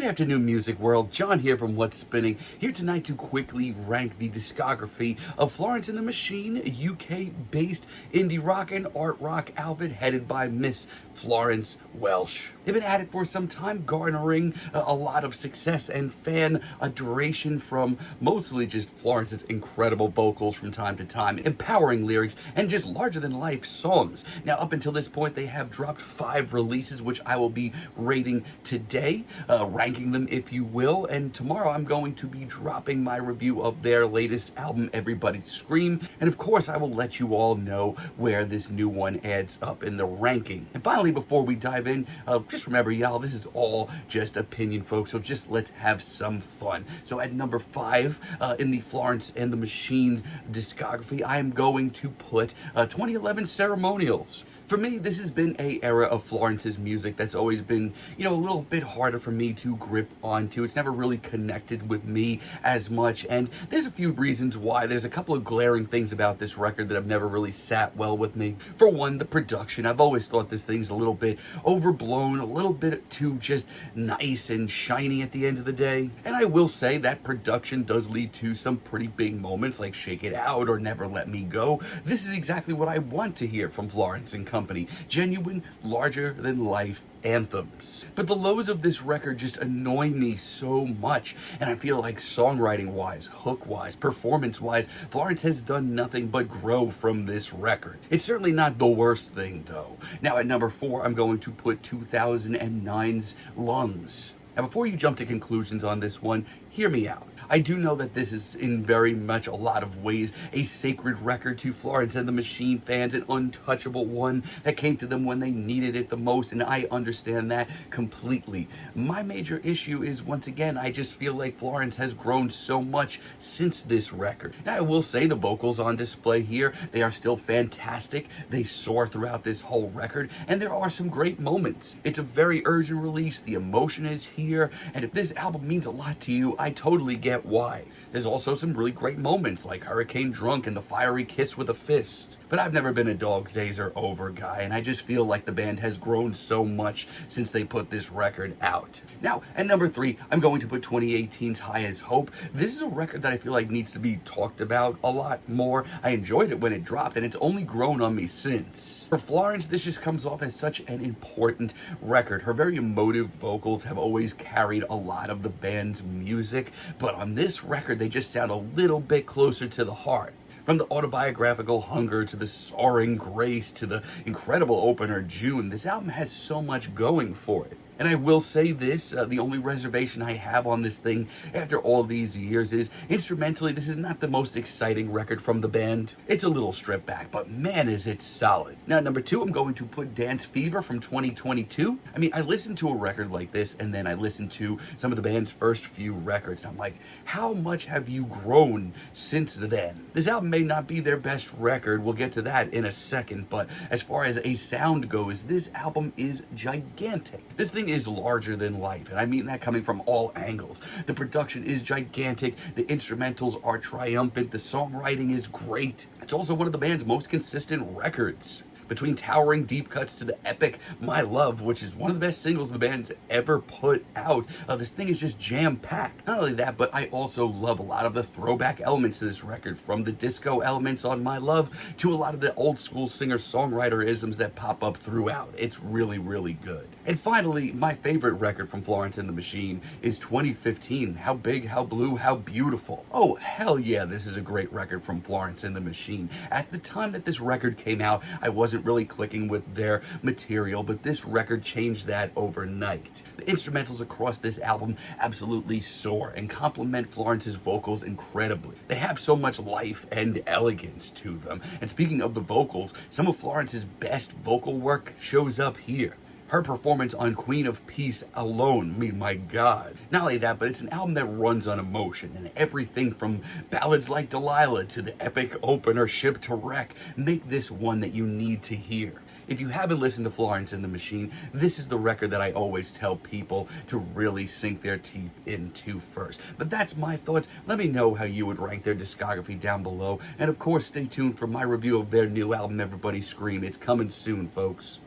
Good afternoon, music world. John here from What's Spinning, here tonight to quickly rank the discography of Florence and the Machine, UK-based indie rock and art rock outfit headed by Miss Florence Welsh. They've been at it for some time, garnering a lot of success and fan adoration from mostly just Florence's incredible vocals from time to time, empowering lyrics, and just larger-than-life songs. Now, up until this point, they have dropped 5 releases, which I will be rating today, ranking them, if you will, and tomorrow I'm going to be dropping my review of their latest album, Everybody Scream, and of course I will let you all know where this new one adds up in the ranking. And finally, before we dive in, just remember, y'all, this is all just opinion, folks, so just let's have some fun. So at number 5 in the Florence and the Machine discography, I am going to put 2011 Ceremonials. For me, this has been an era of Florence's music that's always been, a little bit harder for me to grip onto. It's never really connected with me as much, and there's a few reasons why. There's a couple of glaring things about this record that have never really sat well with me. For one, the production. I've always thought this thing's a little bit overblown, a little bit too just nice and shiny at the end of the day. And I will say that production does lead to some pretty big moments like Shake It Out or Never Let Me Go. This is exactly what I want to hear from Florence and company. Genuine, larger-than-life anthems. But the lows of this record just annoy me so much, and I feel like songwriting-wise, hook-wise, performance-wise, Florence has done nothing but grow from this record. It's certainly not the worst thing, though. Now, at number 4, I'm going to put 2009's Lungs. Now, before you jump to conclusions on this one, hear me out. I do know that this is in very much a lot of ways a sacred record to Florence and the Machine fans, an untouchable one that came to them when they needed it the most, and I understand that completely. My major issue is, once again, I just feel like Florence has grown so much since this record. Now, I will say the vocals on display here, they are still fantastic. They soar throughout this whole record, and there are some great moments. It's a very urgent release. The emotion is here, and if this album means a lot to you, I totally get why. There's also some really great moments like Hurricane Drunk and the fiery kiss with a fist. But I've never been a Dog's Days Are Over guy, and I just feel like the band has grown so much since they put this record out. Now, at number 3, I'm going to put 2018's High as Hope. This is a record that I feel like needs to be talked about a lot more. I enjoyed it when it dropped, and it's only grown on me since. For Florence, this just comes off as such an important record. Her very emotive vocals have always carried a lot of the band's music, but on this record, they just sound a little bit closer to the heart. From the autobiographical Hunger to the soaring Grace to the incredible opener June, this album has so much going for it. And I will say this, the only reservation I have on this thing after all these years is, instrumentally, this is not the most exciting record from the band. It's a little stripped back, but man, is it solid. Now, at number 2, I'm going to put Dance Fever from 2022. I mean, I listened to a record like this, and then I listened to some of the band's first few records, and I'm like, how much have you grown since then? This album may not be their best record, we'll get to that in a second, but as far as a sound goes, this album is gigantic. This thing is larger than life, and I mean that coming from all angles. The production is gigantic, the instrumentals are triumphant, the songwriting is great. It's also one of the band's most consistent records. Between towering deep cuts to the epic My Love, which is one of the best singles the band's ever put out, this thing is just jam-packed. Not only that, but I also love a lot of the throwback elements to this record, from the disco elements on My Love to a lot of the old-school singer-songwriter-isms that pop up throughout. It's really, really good. And finally, my favorite record from Florence and the Machine is 2015, How Big, How Blue, How Beautiful. Oh, hell yeah, this is a great record from Florence and the Machine. At the time that this record came out, I wasn't really clicking with their material, but this record changed that overnight. The instrumentals across this album absolutely soar and complement Florence's vocals incredibly. They have so much life and elegance to them. And speaking of the vocals, some of Florence's best vocal work shows up here. Her performance on Queen of Peace alone, I mean, my God. Not only that, but it's an album that runs on emotion, and everything from ballads like Delilah to the epic opener Ship to Wreck make this one that you need to hear. If you haven't listened to Florence and the Machine, this is the record that I always tell people to really sink their teeth into first. But that's my thoughts. Let me know how you would rank their discography down below. And of course, stay tuned for my review of their new album, Everybody Scream. It's coming soon, folks.